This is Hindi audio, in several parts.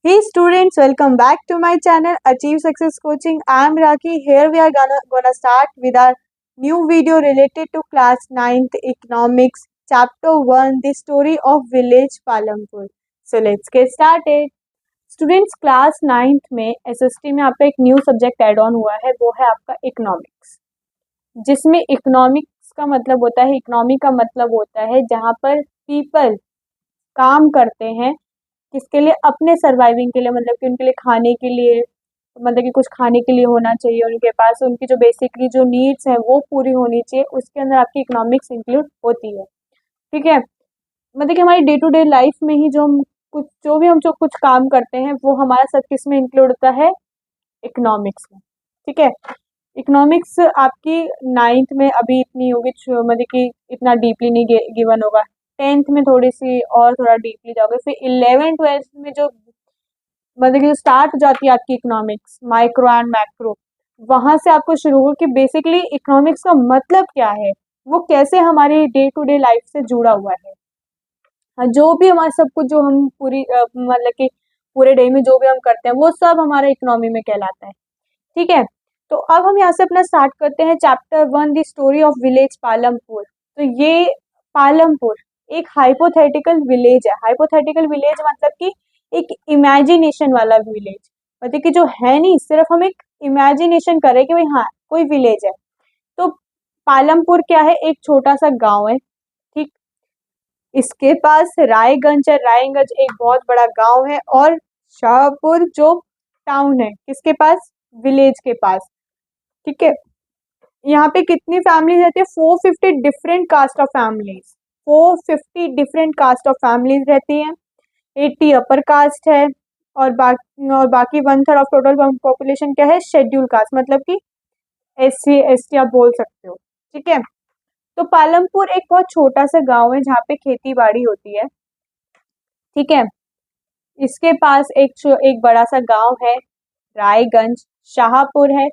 Hey students, welcome back to my channel Achieve Success Coaching. I am Raki. Here we are gonna start with our new video related to class 9th economics chapter 1, the story of village Palampur. So let's get started. Students, class 9th में SST में आपका एक न्यू सब्जेक्ट ऐड ऑन हुआ है, वो है आपका इकोनॉमिक्स, जिसमें इकोनॉमिक्स का मतलब होता है, इकोनॉमी का मतलब होता है जहाँ पर पीपल काम करते हैं किसके लिए, अपने सर्वाइविंग के लिए, मतलब कि उनके लिए खाने के लिए, मतलब कि कुछ खाने के लिए होना चाहिए उनके पास, उनकी जो बेसिकली जो नीड्स हैं वो पूरी होनी चाहिए, उसके अंदर आपकी इकोनॉमिक्स इंक्लूड होती है। ठीक है, मतलब कि हमारी डे टू डे लाइफ में ही जो कुछ काम करते हैं वो हमारा सब किस में इंक्लूड होता है, इकोनॉमिक्स में। ठीक है, इकोनॉमिक्स आपकी 9th में अभी इतनी होगी, मतलब कि इतना डीपली नहीं गिवन होगा, 10th में थोड़ी सी और थोड़ा डीपली जाओगे, फिर 11th 12th में जो मतलब कि स्टार्ट हो जाती है आपकी इकोनॉमिक्स, माइक्रो एंड मैक्रो, वहां से आपको शुरू हो कि बेसिकली इकोनॉमिक्स का मतलब क्या है, वो कैसे हमारी डे टू डे लाइफ से जुड़ा हुआ है। जो भी हमारा सब कुछ जो हम मतलब कि पूरे डे में जो भी हम करते हैं वो सब हमारा इकोनॉमी में कहलाता है। ठीक है, तो अब हम यहाँ से अपना स्टार्ट करते हैं chapter 1, the story of village Palampur. तो ये पालमपुर एक हाइपोथेटिकल विलेज है। हाइपोथेटिकल विलेज मतलब कि एक इमेजिनेशन वाला विलेज, मतलब कि जो है नहीं, सिर्फ हम एक इमेजिनेशन करें कि भाई हाँ कोई विलेज है। तो पालमपुर क्या है, एक छोटा सा गांव है। ठीक, इसके पास रायगंज है, रायगंज एक बहुत बड़ा गांव है, और शाहपुर जो टाउन है किसके पास, विलेज के पास। ठीक है, यहाँ पे कितनी फैमिलीज रहती है, 450 different caste of families, 450 different caste of families रहती हैं। 80 अपर कास्ट है, और बाकी 1/3 ऑफ टोटल पॉपुलेशन क्या है, शेड्यूल कास्ट, मतलब कि SC ST आप बोल सकते हो। ठीक है, तो पालमपुर एक बहुत छोटा सा गांव है जहाँ पे खेती बाड़ी होती है। ठीक है, इसके पास एक बड़ा सा गांव है रायगंज। शाहपुर है,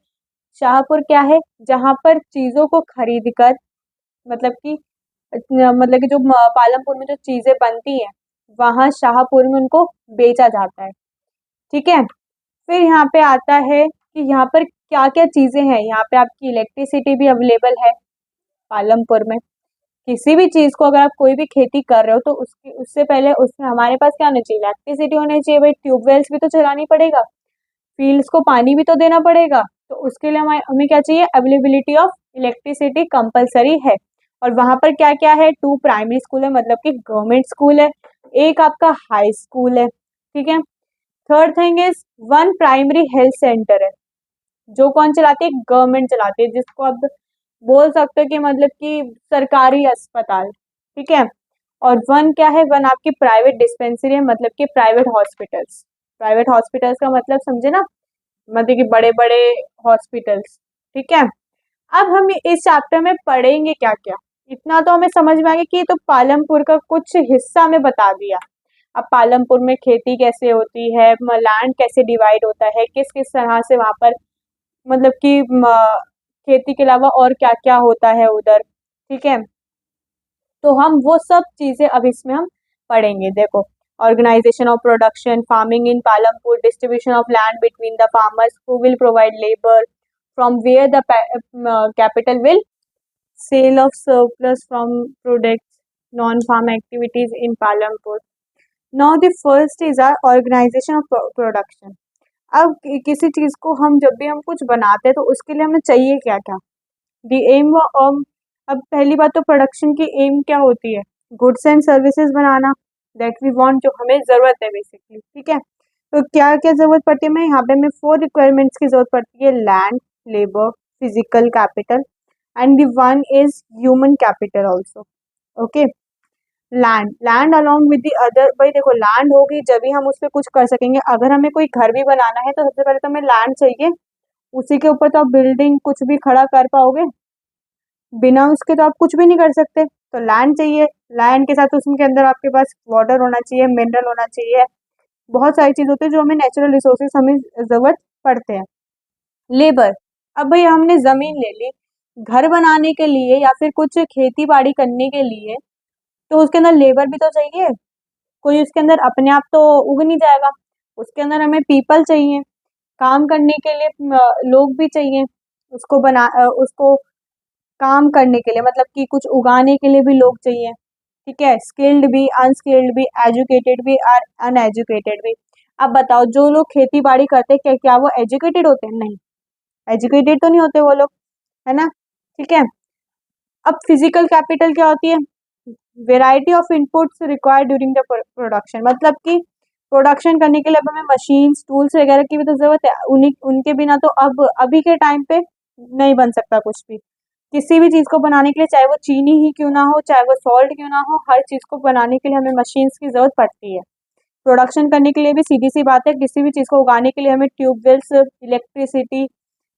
शाहपुर क्या है, जहाँ पर चीजों को खरीद कर, मतलब कि जो पालमपुर में जो चीजें बनती हैं वहां शाहपुर में उनको बेचा जाता है। ठीक है, फिर यहाँ पे आता है कि यहाँ पर क्या क्या चीजें हैं। यहाँ पे आपकी इलेक्ट्रिसिटी भी अवेलेबल है पालमपुर में। किसी भी चीज को अगर आप कोई भी खेती कर रहे हो तो उससे पहले उसमें हमारे पास क्या होना चाहिए, इलेक्ट्रिसिटी होनी चाहिए। भाई ट्यूबवेल्स भी तो चलानी पड़ेगा, फील्ड्स को पानी भी तो देना पड़ेगा, तो उसके लिए हमें क्या चाहिए, अवेलेबिलिटी ऑफ इलेक्ट्रिसिटी कंपलसरी है। और वहां पर क्या क्या है, 2 प्राइमरी स्कूल है, मतलब कि गवर्नमेंट स्कूल है, एक आपका हाई स्कूल है। ठीक है, third thing is 1 primary health centre है, जो कौन चलाती है, गवर्नमेंट चलाती है, जिसको आप बोल सकते हो कि मतलब कि सरकारी अस्पताल। ठीक है, और 1 क्या है, 1 आपकी प्राइवेट डिस्पेंसरी है, मतलब कि प्राइवेट हॉस्पिटल्स। प्राइवेट हॉस्पिटल्स का मतलब समझे ना, मतलब कि बड़े बड़े हॉस्पिटल्स। ठीक है, अब हम इस चैप्टर में पढ़ेंगे क्या क्या, इतना तो हमें समझ में आ गया कि ये तो पालमपुर का कुछ हिस्सा में बता दिया। अब पालमपुर में खेती कैसे होती है, लैंड कैसे डिवाइड होता है, किस किस तरह से वहां पर, मतलब कि खेती के अलावा और क्या क्या होता है उधर। ठीक है, तो हम वो सब चीजें अब इसमें हम पढ़ेंगे। देखो, organization of production, farming in Palampur, distribution of land between the farmers who will provide labour, from where the capital will, sale of surplus from products, non farm activities in Palampur. Now the first is our organization of production. अब किसी चीज को हम जब भी हम कुछ बनाते हैं तो उसके लिए हमें चाहिए क्या क्या, द एम। अब पहली बात तो प्रोडक्शन की एम क्या होती है, गुड्स एंड सर्विसेज बनाना, दैट वी वांट, जो हमें जरूरत है बेसिकली। ठीक है, तो क्या क्या जरूरत पड़ती है, मैं यहाँ पे हमें 4 रिक्वायरमेंट्स की जरूरत पड़ती है, land, labour, physical capital, and the 1 is human capital also. Okay, land along with the other, भाई देखो लैंड होगी जब भी हम उस पर कुछ कर सकेंगे। अगर हमें कोई घर भी बनाना है तो सबसे पहले तो हमें लैंड चाहिए, उसी के ऊपर तो आप बिल्डिंग कुछ भी खड़ा कर पाओगे, बिना उसके तो आप कुछ भी नहीं कर सकते। तो लैंड चाहिए, लैंड के साथ उसके अंदर आपके पास वाटर होना चाहिए, मिनरल होना चाहिए, बहुत सारी चीज होती है जो हमें नेचुरल रिसोर्सेज हमें जरूरत पड़ते हैं। लेबर, अब भाई हमने जमीन ले ली घर बनाने के लिए या फिर कुछ खेती बाड़ी करने के लिए, तो उसके अंदर लेबर भी तो चाहिए, कोई उसके अंदर अपने आप तो उग नहीं जाएगा, उसके अंदर हमें पीपल चाहिए, काम करने के लिए लोग भी चाहिए, उसको काम करने के लिए मतलब कि कुछ उगाने के लिए भी लोग चाहिए। ठीक है, स्किल्ड भी, अनस्किल्ड भी, एजुकेटेड भी और अनएजुकेटेड भी। अब बताओ, जो लोग खेती बाड़ी करते हैं क्या वो एजुकेटेड होते हैं? नहीं, एजुकेटेड तो नहीं होते वो लोग, है ना। ठीक है, अब फिजिकल कैपिटल क्या होती है? Variety of inputs required during the production, मतलब कि प्रोडक्शन करने के लिए अब हमें मशीन्स, टूल्स वगैरह की भी तो जरूरत है। उन्हीं उनके बिना तो अब अभी के टाइम पे नहीं बन सकता कुछ भी। किसी भी चीज को बनाने के लिए, चाहे वो चीनी ही क्यों ना हो, चाहे वो सॉल्ट क्यों ना हो, हर चीज को बनाने के लिए हमें मशीन्स की जरूरत पड़ती है। प्रोडक्शन करने के लिए भी सीधी सी बात है, किसी भी चीज को उगाने के लिए हमें ट्यूबवेल्स, इलेक्ट्रिसिटी,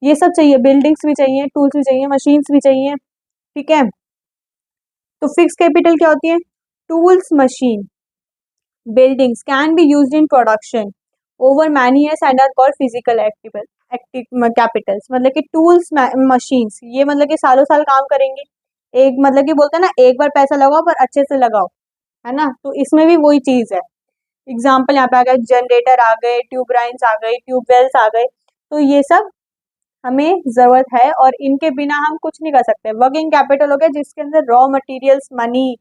ये सब चाहिए, बिल्डिंग्स भी चाहिए, टूल्स भी चाहिए, मशीन्स भी चाहिए। ठीक है, तो फिक्स कैपिटल क्या होती है? Tools, machine, buildings can be used in production over many years and are called physical active capitals। मतलब कि टूल्स, मशीन्स, ये मतलब कि सालों साल काम करेंगे। एक मतलब कि बोलते हैं ना, एक बार पैसा लगाओ पर अच्छे से लगाओ, है ना। तो इसमें भी वही चीज है। एग्जाम्पल यहाँ पे आ गए, जनरेटर आ गए, ट्यूबलाइंस आ गई, ट्यूबवेल्स आ गए। तो ये सब हमें जरूरत है और इनके बिना हम कुछ नहीं कर सकते। वर्किंग कैपिटल हो गया जिसके अंदर रॉ मटेरियल्स, मनी,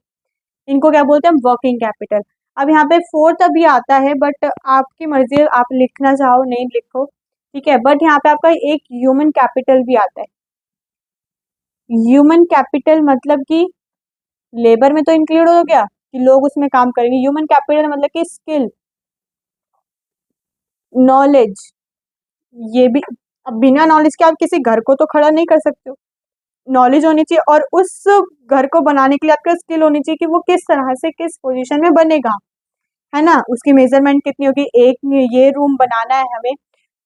इनको क्या बोलते हैं? Working capital. अब यहाँ पे फोर्थ अभी आता है, बट आपकी मर्जी है, आप लिखना चाहो नहीं लिखो, ठीक है। बट यहाँ पे आपका एक ह्यूमन कैपिटल भी आता है। ह्यूमन कैपिटल मतलब कि लेबर में तो इंक्लूड हो गया कि लोग उसमें काम करेंगे। ह्यूमन कैपिटल मतलब कि स्किल, नॉलेज, ये भी। अब बिना नॉलेज के आप किसी घर को तो खड़ा नहीं कर सकते हो। नॉलेज होनी चाहिए और उस घर को बनाने के लिए आपका स्किल होनी चाहिए कि वो किस तरह से, किस पोजीशन में बनेगा, है ना। उसकी मेजरमेंट कितनी होगी, एक ये रूम बनाना है हमें,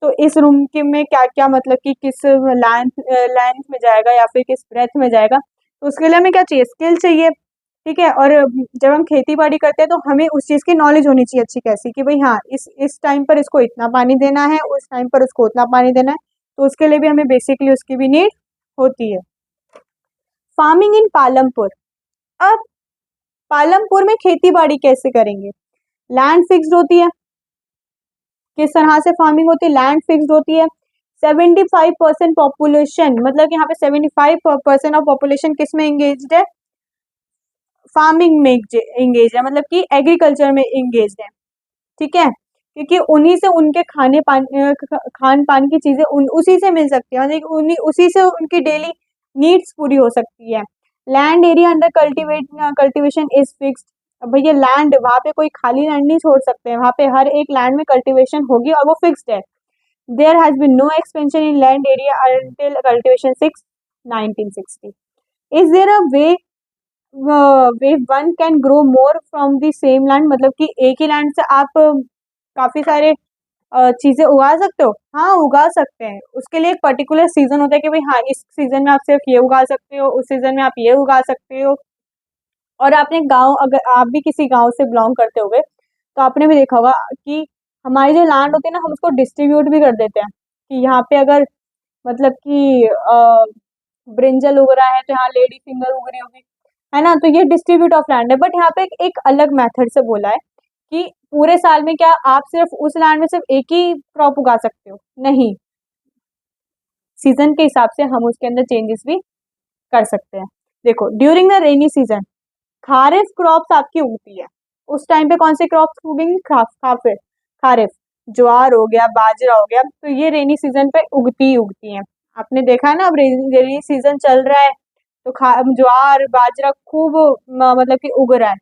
तो इस रूम के में क्या क्या, मतलब कि किस लेंथ में जाएगा या फिर किस ब्रेथ में जाएगा, तो उसके लिए हमें क्या चाहिए? स्किल चाहिए। ठीक है, और जब हम खेती बाड़ी करते हैं तो हमें उस चीज़ की नॉलेज होनी चाहिए अच्छी कैसी, कि भाई हाँ, इस टाइम पर इसको इतना पानी देना है, उस टाइम पर उसको उतना पानी देना है। तो उसके लिए भी हमें बेसिकली उसकी भी नीड होती है। Farming in Palampur. अब पालमपुर में खेती बाड़ी कैसे करेंगे? लैंड फिक्स्ड होती है। किस तरह से फार्मिंग होती है? लैंड फिक्स्ड होती है। 75% पॉपुलेशन, मतलब कि यहाँ पे 75% ऑफ पॉपुलेशन किस में इंगेज्ड है? फार्मिंग में इंगेज है, मतलब कि एग्रीकल्चर में इंगेज है। ठीक है, क्योंकि उन्हीं से उनके खान पान की चीजें उसी से मिल सकती है, मतलब कि उन्हीं उसी से उनकी डेली नीड्स पूरी हो सकती है। Land area under cultivation is fixed. अब भैया लैंड, वहाँ पे कोई खाली लैंड नहीं छोड़ सकते हैं, वहाँ पे हर एक लैंड में कल्टिवेशन होगी और वो फिक्स्ड है। There has been no expansion in land area until cultivation 1960। Is there a way one can grow more from the same land, मतलब कि एक ही लैंड से आप काफी सारे चीजें उगा सकते हो। हाँ, उगा सकते हैं। उसके लिए एक पर्टिकुलर सीजन होता है कि भाई हाँ, इस सीजन में आप सिर्फ ये उगा सकते हो, उस सीजन में आप ये उगा सकते हो। और आपने गांव, अगर आप भी किसी गांव से बिलोंग करते होगे तो आपने भी देखा होगा कि हमारी जो लैंड होती है ना, हम उसको डिस्ट्रीब्यूट भी कर देते हैं कि यहाँ पे अगर मतलब कि ब्रिंजल उग रहा है तो यहाँ लेडी फिंगर उग रही होगी, है ना। तो ये डिस्ट्रीब्यूट ऑफ लैंड है। बट यहाँ पे एक अलग मेथड से बोला है कि पूरे साल में क्या आप सिर्फ उस लैंड में सिर्फ एक ही क्रॉप उगा सकते हो? नहीं, सीजन के हिसाब से हम उसके अंदर चेंजेस भी कर सकते हैं। देखो, during the rainy season kharif crops आपकी उगती है। उस टाइम पे कौन से क्रॉप्स उगेंगी? खारिफ, ज्वार हो गया, बाजरा हो गया, तो ये रेनी सीजन पे उगती ही उगती हैं। आपने देखा है ना, अब रेनी सीजन चल रहा है तो ज्वार बाजरा खूब मतलब कि उग रहा है।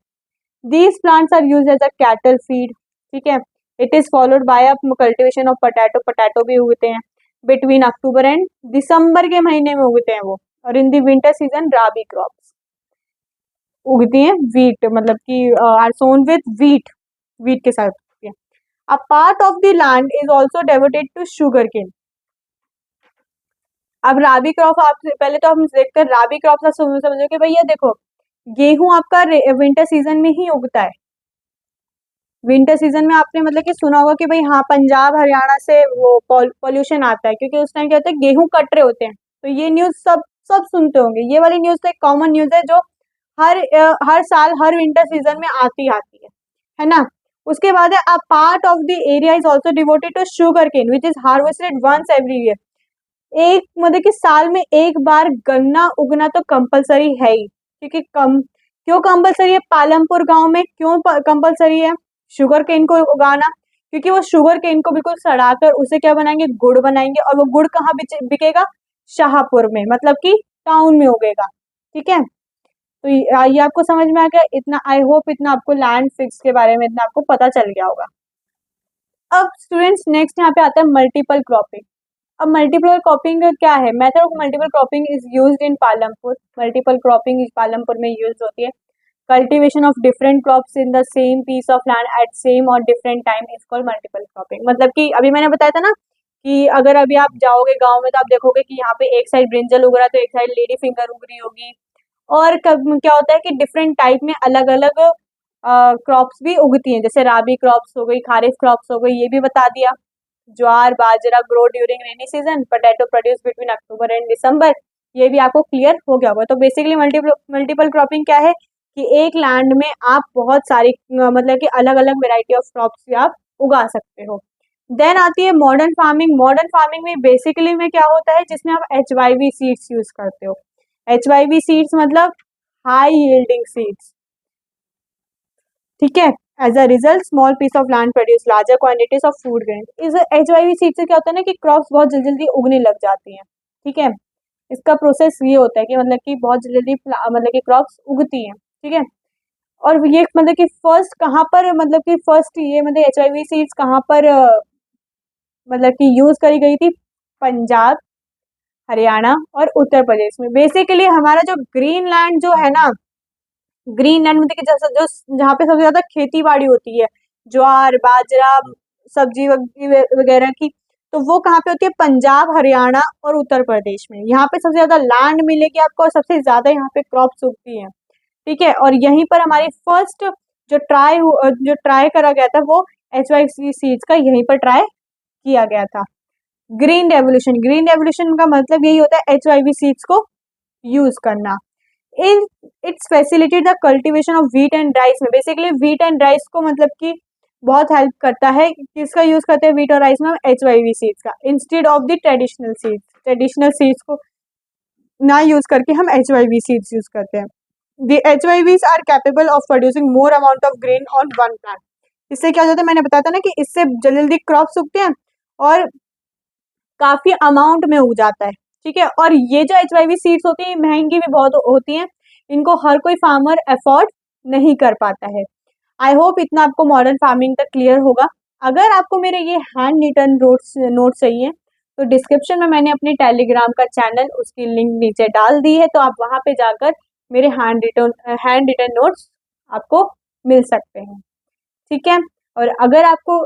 These plants are use as a cattle feed. ठीक है, it is followed by a cultivation of potato. Potato भी उगते हैं बिटवीन अक्टूबर एंड दिसंबर के महीने में उगते हैं वो। और in the winter season rabi crops उगती हैं। वीट, मतलब कि are sown with wheat, wheat के साथ उगती है। A part of the land is also devoted to sugar cane. अब राबी क्रॉप, आपसे पहले तो हम देखते हैं राबी क्रॉप का समझो कि भैया देखो, गेहूं आपका विंटर सीजन में ही उगता है। विंटर सीजन में आपने मतलब कि सुना होगा कि भाई हाँ, पंजाब हरियाणा से वो पॉल्यूशन आता है, क्योंकि उस टाइम क्या होता है, गेहूं कट रहे होते हैं। तो ये न्यूज सब सब सुनते होंगे। ये वाली न्यूज तो एक कॉमन न्यूज है जो हर साल हर विंटर सीजन में आती आती है ना। उसके बाद है a part of the area is also devoted to sugar cane which is harvested once every year. एक मतलब कि साल में एक बार गन्ना उगना तो कंपलसरी है ही, क्योंकि क्यों कंपलसरी है पालमपुर गांव में, क्यों कंपलसरी है शुगर केन को उगाना, क्योंकि वो शुगर केन को बिल्कुल सड़ाकर उसे क्या बनाएंगे, गुड़ बनाएंगे, और वो गुड़ कहाँ बिकेगा, शाहपुर में, मतलब कि टाउन में उगेगा। ठीक है, तो ये आपको समझ में आ गया इतना, आई होप इतना आपको लैंड फिक्स के बारे में इतना आपको पता चल गया होगा। अब स्टूडेंट्स नेक्स्ट यहाँ पे आता है मल्टीपल क्रॉपिंग। अब मल्टीपल क्रॉपिंग क्या है, method of multiple cropping is used in Palampur. Multiple cropping इस पालमपुर में यूज होती है। Cultivation of different crops in the same piece of land at same और different time is called multiple cropping. मतलब कि अभी मैंने बताया था ना कि अगर अभी आप जाओगे गांव में तो आप देखोगे कि यहाँ पे एक साइड ब्रिंजल उग रहा है तो एक साइड लेडी फिंगर उग रही होगी, और कब क्या होता है कि डिफरेंट टाइप में अलग अलग क्रॉप्स भी उगती हैं, जैसे राबी क्रॉप्स हो गई, खारिफ क्रॉप्स हो गई, ये भी बता दिया। Jowar bajra grow during rainy season, potato produce between October and December, ये भी आपको क्लियर हो गया होगा। तो बेसिकली मल्टीपल क्रॉपिंग क्या है कि एक लैंड में आप बहुत सारी मतलब कि अलग अलग वेराइटी ऑफ क्रॉप्स भी आप उगा सकते हो। देन आती है मॉडर्न फार्मिंग। मॉडर्न फार्मिंग में बेसिकली में क्या होता है, जिसमें आप HYV सीड्स यूज करते हो। HYV सीड्स मतलब हाई यील्डिंग सीड्स। ठीक है, as a result small piece of land produce larger quantities of food grain. इस HYV सीड से क्या होता है ना कि क्रॉप्स बहुत जल्दी जल्दी उगने लग जाती हैं। ठीक है, इसका प्रोसेस ये होता है कि मतलब कि बहुत जल्दी मतलब कि क्रॉप्स उगती हैं। ठीक है, और ये मतलब कि फर्स्ट कहाँ पर, मतलब कि फर्स्ट ये मतलब HYV सीड्स कहाँ पर मतलब कि यूज करी गई थी, पंजाब, हरियाणा और उत्तर प्रदेश में। बेसिकली हमारा जो ग्रीन लैंड जो है ना, ग्रीन लैंड मतलब कि जैसा जो जहाँ पे सबसे ज्यादा खेती बाड़ी होती है, ज्वार बाजरा सब्जी वगैरह की, तो वो कहाँ पे होती है, पंजाब हरियाणा और उत्तर प्रदेश में। यहाँ पे सबसे ज्यादा लैंड मिलेगी आपको और सबसे ज्यादा यहाँ पे क्रॉप्स उगती हैं। ठीक है, और यहीं पर हमारी फर्स्ट जो ट्राई करा गया था वो HYV सीड्स का यहीं पर ट्राई किया गया था। ग्रीन रेवोल्यूशन का मतलब यही होता है HYV सीड्स को यूज करना। In its facilitate the cultivation of wheat and rice में। बेसिकली व्हीट एंड राइस को मतलब कि बहुत हेल्प करता है, किसका यूज करते हैं व्हीट और राइस में, HYV सीड्स का, instead of the traditional seeds. Traditional seeds को ना यूज करके हम HYV सीड्स यूज करते हैं। The HYVs are capable of producing more amount of grain on one plant। इससे क्या हो जाता है, मैंने बताया था ना कि इससे जल्दी जल्दी क्रॉप्स उगते हैं और काफी अमाउंट में उग जाता है। ठीक है, और ये जो HYV सीड्स होती है महंगी भी बहुत होती हैं, इनको हर कोई फार्मर अफोर्ड नहीं कर पाता है। आई होप इतना आपको मॉडर्न फार्मिंग तक क्लियर होगा। अगर आपको मेरे ये हैंड रिटन नोट्स चाहिए तो डिस्क्रिप्शन में मैंने अपनी टेलीग्राम का चैनल, उसकी लिंक नीचे डाल दी है, तो आप वहां पे जाकर मेरे हैंड रिटन नोट्स आपको मिल सकते हैं। ठीक है, और अगर आपको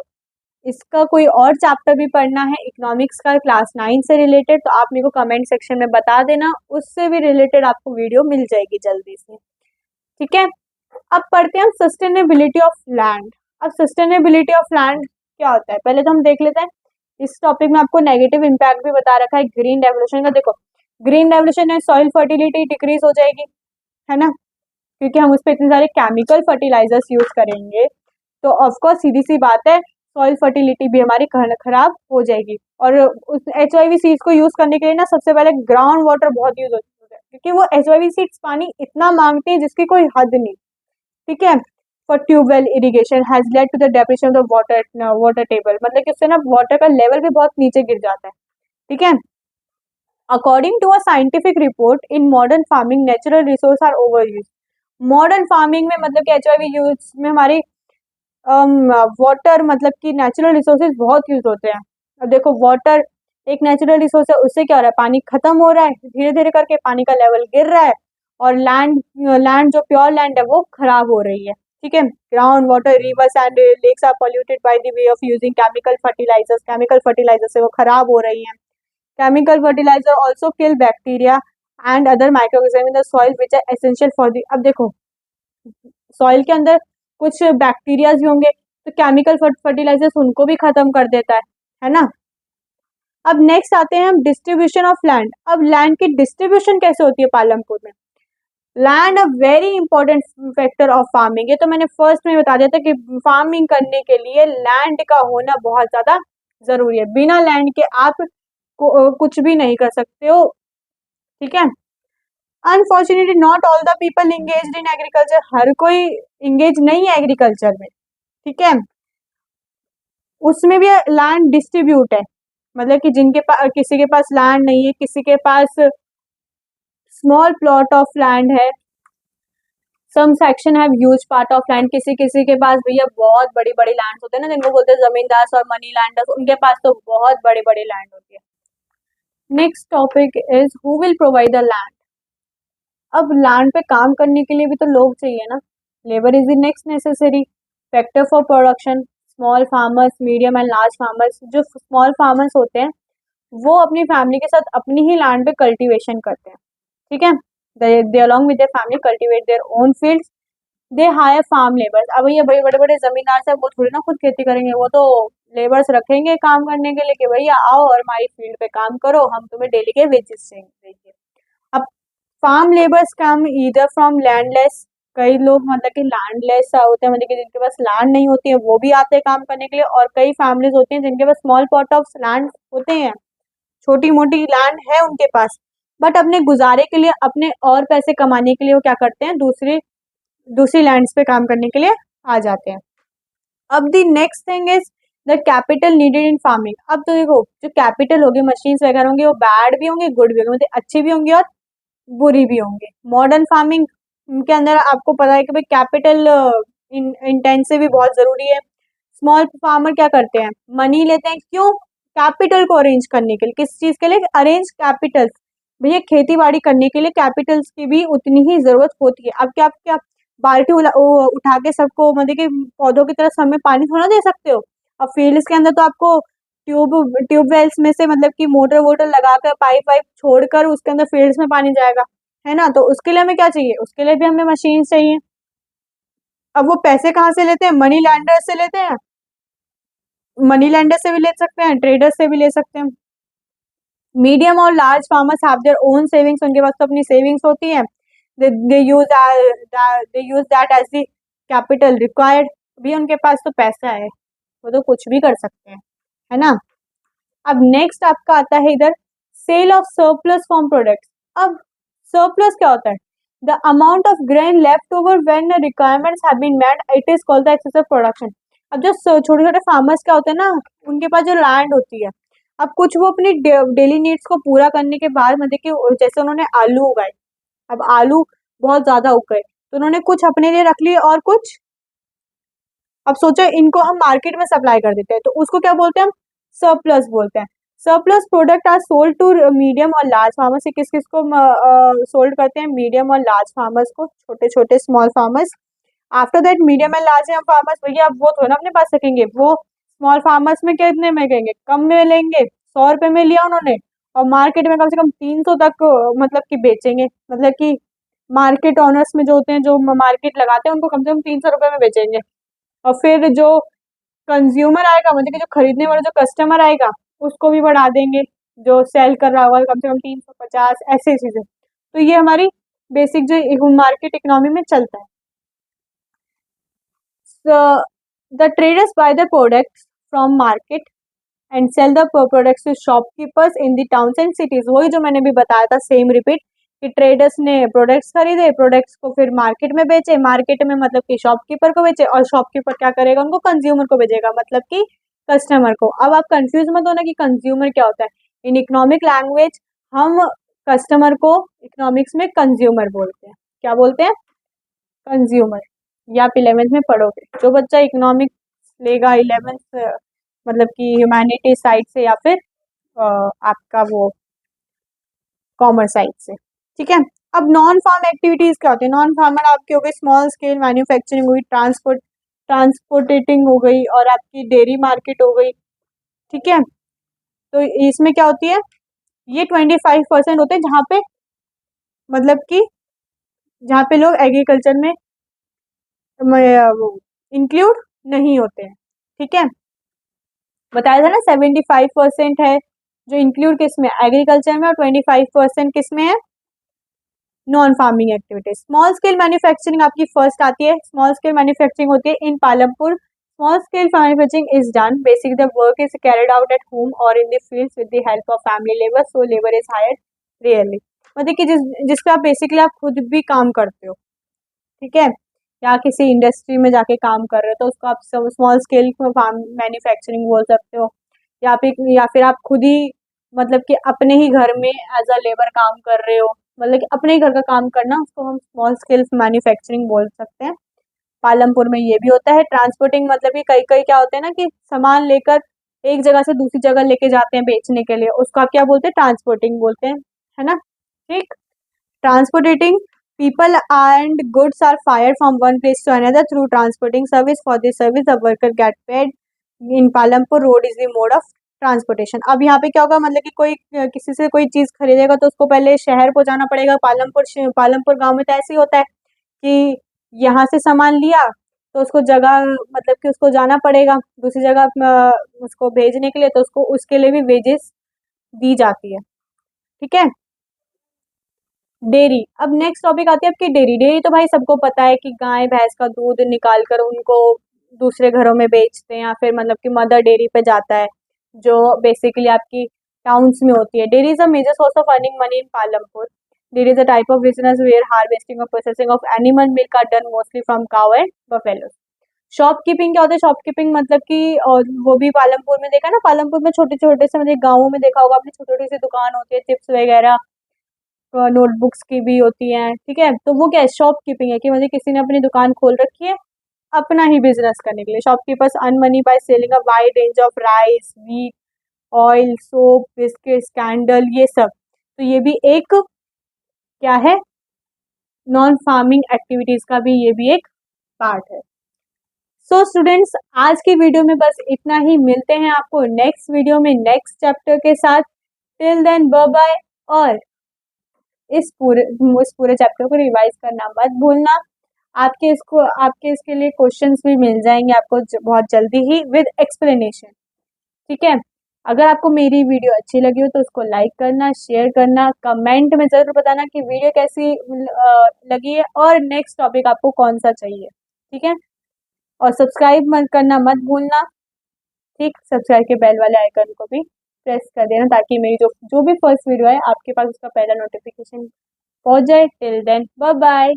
इसका कोई और चैप्टर भी पढ़ना है इकोनॉमिक्स का क्लास 9 से रिलेटेड, तो आप मेरे को कमेंट सेक्शन में बता देना, उससे भी रिलेटेड आपको वीडियो मिल जाएगी जल्दी से। ठीक है, अब पढ़ते हैं हम सस्टेनेबिलिटी ऑफ लैंड। अब सस्टेनेबिलिटी ऑफ लैंड क्या होता है पहले तो हम देख लेते हैं। इस टॉपिक में आपको नेगेटिव इम्पैक्ट भी बता रखा है ग्रीन रेवोल्यूशन का। देखो, ग्रीन रेवोल्यूशन में सॉइल फर्टिलिटी डिक्रीज हो जाएगी, है ना, क्योंकि हम उस पर इतने सारे केमिकल फर्टिलाइजर्स यूज करेंगे, तो ऑफकोर्स सीधी सी बात है सॉइल फर्टिलिटी भी हमारी खराब हो जाएगी। और उस HYV सीड्स को यूज करने के लिए ना सबसे पहले ग्राउंड वाटर बहुत यूज होता है, क्योंकि वो HYV सीड्स पानी इतना मांगते हैं जिसकी कोई हद नहीं। ठीक है, for tubewell irrigation has led to the depression of water table, मतलब कि उससे ना वाटर का लेवल भी बहुत नीचे गिर जाता है। ठीक है, according to a scientific report in modern farming natural resource are over use. Modern farming में मतलब कि HYV यूज में हमारी वाटर मतलब कि नेचुरल रिसोर्सेज बहुत यूज होते हैं। अब देखो वाटर एक नेचुरल रिसोर्स है, उससे क्या हो रहा है, पानी खत्म हो रहा है, धीरे धीरे करके पानी का लेवल गिर रहा है, और लैंड जो प्योर लैंड है वो खराब हो रही है। ठीक है, ground water rivers and lakes are polluted by the way of using chemical fertilizers. Chemical fertilizer से वो खराब हो रही हैं। Chemical fertilizer also kill bacteria and other microorganism in the soil which are essential for the. अब देखो सॉइल के अंदर कुछ बैक्टीरियाज भी होंगे, तो केमिकल फर्टिलाइजर्स उनको भी खत्म कर देता है ना। अब नेक्स्ट आते हैं हम डिस्ट्रीब्यूशन ऑफ लैंड। अब लैंड की डिस्ट्रीब्यूशन कैसे होती है पालमपुर में। Land a very important factor of farming, ये तो मैंने फर्स्ट में बता दिया था कि फार्मिंग करने के लिए लैंड का होना बहुत ज्यादा जरूरी है। बिना लैंड के आप कुछ भी नहीं कर सकते हो। ठीक है। Unfortunately not all the people engage in agriculture, हर कोई इंगेज नहीं है एग्रीकल्चर में। ठीक है। उसमें भी लैंड डिस्ट्रीब्यूट है, मतलब कि जिनके पास, किसी के पास लैंड नहीं है, किसी के पास स्मॉल प्लॉट ऑफ लैंड है, some section have huge part of land, किसी किसी के पास भैया बहुत बड़ी बड़ी लैंड होते हैं ना, जिनको बोलते हैं जमींदार और मनी लैंडर्स, उनके पास तो बहुत बड़ी बड़ी लैंड होती है। Next topic is who will provide the land. अब लैंड पे काम करने के लिए भी तो लोग चाहिए ना। Labour is the next necessary factor for production. Small farmers, medium and large farmers, जो स्मॉल फार्मर्स होते हैं वो अपनी फैमिली के साथ अपनी ही लैंड पे कल्टीवेशन करते हैं। ठीक है। They along with their family cultivate their own fields, they hire farm labours. अब ये भाई बड़े बड़े जमींदार से वो थोड़ी ना खुद खेती करेंगे, वो तो लेबर्स रखेंगे काम करने के लिए कि भैया आओ और हमारी फील्ड पे काम करो, हम तुम्हें डेली के वेजेस देंगे। अब farm labours come either from landless, कई लोग मतलब कि लैंडलेस होते हैं, मतलब कि जिनके पास लैंड नहीं होती है वो भी आते हैं काम करने के लिए, और कई फैमिलीज होती हैं जिनके पास स्मॉल प्लॉट ऑफ लैंड होते हैं, छोटी मोटी लैंड है उनके पास, बट अपने गुजारे के लिए, अपने और पैसे कमाने के लिए वो क्या करते हैं, दूसरी दूसरी लैंड्स पे काम करने के लिए आ जाते हैं। अब the next thing is the capital needed in farming. अब तो देखो जो कैपिटल होगी, मशीन्स वगैरह होंगे, वो बैड भी होंगे गुड भी होंगे, मतलब अच्छी भी होंगी और बुरी भी होंगे। मॉडर्न फार्मिंग के अंदर आपको पता है कि भाई कैपिटल इंटेंसिव भी बहुत जरूरी है। स्मॉल फार्मर क्या करते हैं, मनी लेते हैं, क्यों, कैपिटल को अरेंज करने के लिए। किस चीज के लिए, अरेंज कैपिटल। भैया खेती बाड़ी करने के लिए कैपिटल्स की भी उतनी ही जरूरत होती है। अब क्या, आप क्या बाल्टी उठा के सबको, मतलब कि पौधों की तरह सब में पानी थोड़ा दे सकते हो। अब फील्ड्स के अंदर तो आपको ट्यूबवेल्स में से, मतलब कि मोटर वोटर लगाकर पाइप वाइप छोड़कर उसके अंदर फील्ड्स में पानी जाएगा, है ना। तो उसके लिए हमें क्या चाहिए, उसके लिए भी हमें मशीन चाहिए। अब वो पैसे कहाँ से लेते हैं, मनी लैंडर से लेते हैं, मनी लैंडर से भी ले सकते हैं, ट्रेडर से भी ले सकते हैं। मीडियम और large farmers have their own savings, उनके पास तो अपनी सेविंग्स होती है। They use that as the capital required, भी उनके पास तो पैसा है, वो तो कुछ भी कर सकते हैं, है ना। अब नेक्स्ट आपका आता है इधर sale of surplus form products. अब सरप्लस क्या होता है, the amount of grain left over when requirements have been met, it is called the excessive production. अब जो छोटे छोटे फार्मर्स क्या होते हैं ना, उनके पास जो लैंड होती है, अब कुछ वो अपनी डेली नीड्स को पूरा करने के बाद, मतलब कि जैसे उन्होंने आलू उगाए, अब आलू बहुत ज्यादा उग गए तो उन्होंने कुछ अपने लिए रख लिए और कुछ, अब सोचो इनको हम मार्केट में सप्लाई कर देते हैं तो उसको क्या बोलते हैं, हम सरप्लस बोलते हैं। Surplus product are sold to medium और लार्ज फार्मर्स, से किस किस को सोल्ड करते हैं, मीडियम और लार्ज फार्मर्स को, छोटे छोटे small farmers. After that medium and large farmers, भैया अब वो थोड़ा ना अपने पास रखेंगे, वो स्मॉल फार्मर्स में कितने में लेंगे, कम में लेंगे, 100 रुपए में लिया उन्होंने और मार्केट में कम से कम 300 तक मतलब कि बेचेंगे, मतलब कि मार्केट ऑनर्स में जो होते हैं, जो मार्केट लगाते हैं, उनको कम से कम 300 रुपए में बेचेंगे। और फिर जो कंज्यूमर आएगा, मतलब कि जो खरीदने वाला जो कस्टमर आएगा, उसको भी बढ़ा देंगे, जो सेल कर रहा होगा कम से कम 350, ऐसे चीजें। तो ये हमारी बेसिक जो मार्केट इकोनॉमी में चलता है। The traders buy the products from market and sell the products to shopkeepers in the towns and cities. वही जो मैंने भी बताया था, सेम रिपीट, कि ट्रेडर्स ने प्रोडक्ट्स खरीदे, प्रोडक्ट्स को फिर मार्केट में बेचे, मार्केट में मतलब कि शॉपकीपर को बेचे, और शॉपकीपर क्या करेगा, उनको कंज्यूमर को बेचेगा, मतलब कि कस्टमर को। अब आप कंफ्यूज मत होना कि कंज्यूमर क्या होता है। इन इकोनॉमिक लैंग्वेज हम कस्टमर को इकोनॉमिक्स में कंज्यूमर बोलते हैं। क्या बोलते हैं, कंज्यूमर। या आप 11th में पढ़ोगे, जो बच्चा इकोनॉमिक्स लेगा 11th, मतलब कि ह्यूमैनिटी साइड से या फिर आपका वो कॉमर्स साइड से। ठीक है। अब नॉन फार्म एक्टिविटीज क्या होती है, नॉन फार्मर आपकी हो गई स्मॉल स्केल मैन्युफैक्चरिंग हुई, ट्रांसपोर्टेटिंग हो गई, और आपकी डेयरी मार्केट हो गई। ठीक है। तो इसमें क्या होती है, ये 25% होते हैं जहाँ पे, मतलब कि जहाँ पे लोग एग्रीकल्चर में इंक्लूड नहीं होते हैं। ठीक है। बताया था ना 75% है जो इंक्लूड किस में, एग्रीकल्चर में, और 25% किस में है, non farming activities. Small scale manufacturing आपकी फर्स्ट आती है। स्मॉल स्केल मैन्युफैक्चरिंग होती है in Palampur. Small scale manufacturing is done basic the work is carried out at home और in the fields with the help of family labour, so labour is hired rarely. मतलब कि जिसपे आप बेसिकली आप खुद भी काम करते हो, ठीक है, या किसी इंडस्ट्री में जाके काम कर रहे हो तो उसको आप स्मॉल स्केल मैन्युफैक्चरिंग बोल सकते हो। या फिर आप खुद ही मतलब कि अपने ही घर में एज अ लेबर काम कर रहे हो, मतलब कि अपने ही घर का काम करना, उसको हम स्मॉल स्केल मैन्युफैक्चरिंग बोल सकते हैं। पालमपुर में ये भी होता है। ट्रांसपोर्टिंग मतलब कि कई कई क्या होते हैं ना कि सामान लेकर एक जगह से दूसरी जगह लेके जाते हैं बेचने के लिए, उसको आप क्या बोलते हैं, ट्रांसपोर्टिंग बोलते हैं, है ना। ठीक। Transporting people and goods are fired from one place to another through transporting service. For this service the worker get paid. In Palampur road is the mode of transportation. अब यहाँ पे क्या होगा, मतलब कि कोई किसी से कोई चीज़ खरीदेगा तो उसको पहले शहर पहुँचाना पड़ेगा। पालमपुर गांव में तो ऐसे ही होता है कि यहाँ से सामान लिया तो उसको जगह मतलब कि उसको जाना पड़ेगा दूसरी जगह उसको भेजने के लिए, तो उसको उसके लिए भी वेजेस दी जाती है, ठीक है। डेयरी। अब नेक्स्ट टॉपिक आती है आपकी डेयरी। डेयरी तो भाई सबको पता है कि गाय भैंस का दूध निकाल कर उनको दूसरे घरों में बेचते हैं, या फिर मतलब कि मदर डेयरी पे जाता है, जो बेसिकली आपकी टाउन्स में होती है। Dairy is a major source of earning money in Palampur. Dairy is a type of business where harvesting और processing of animal milk are done mostly from cow and buffalo. Shopkeeping क्या होता है, शॉपकीपिंग मतलब कि, और वो भी पालमपुर में देखा ना, पालमपुर में छोटे छोटे से मतलब गाँवों में देखा होगा आपने, छोटी छोटी सी दुकान होती है, चिप्स वगैरह, नोटबुक्स की भी होती हैं, ठीक है। तो वो क्या है, शॉपकीपिंग है कि मतलब किसी ने अपनी दुकान खोल रखी है अपना ही बिजनेस करने के लिए। Shopkeepers earn money by selling a wide range of rice, wheat, oil, soap, biscuits, candle, ये सब। तो ये भी एक क्या है, नॉन फार्मिंग एक्टिविटीज का भी ये भी एक पार्ट है। सो स्टूडेंट्स, आज की वीडियो में बस इतना ही। मिलते हैं आपको नेक्स्ट वीडियो में नेक्स्ट चैप्टर के साथ। Till then bye bye. और इस पूरे चैप्टर को रिवाइज करना मत भूलना। आपके इसके लिए क्वेश्चंस भी मिल जाएंगे आपको बहुत जल्दी ही विद एक्सप्लेनेशन, ठीक है। अगर आपको मेरी वीडियो अच्छी लगी हो तो उसको लाइक करना, शेयर करना, कमेंट में ज़रूर बताना कि वीडियो कैसी लगी है और नेक्स्ट टॉपिक आपको कौन सा चाहिए, ठीक है। और सब्सक्राइब मत करना मत भूलना, ठीक। सब्सक्राइब के बेल वाले आइकन को भी प्रेस कर देना ताकि मेरी जो भी फर्स्ट वीडियो है आपके पास उसका पहला नोटिफिकेशन पहुंच जाए। Till then bye bye.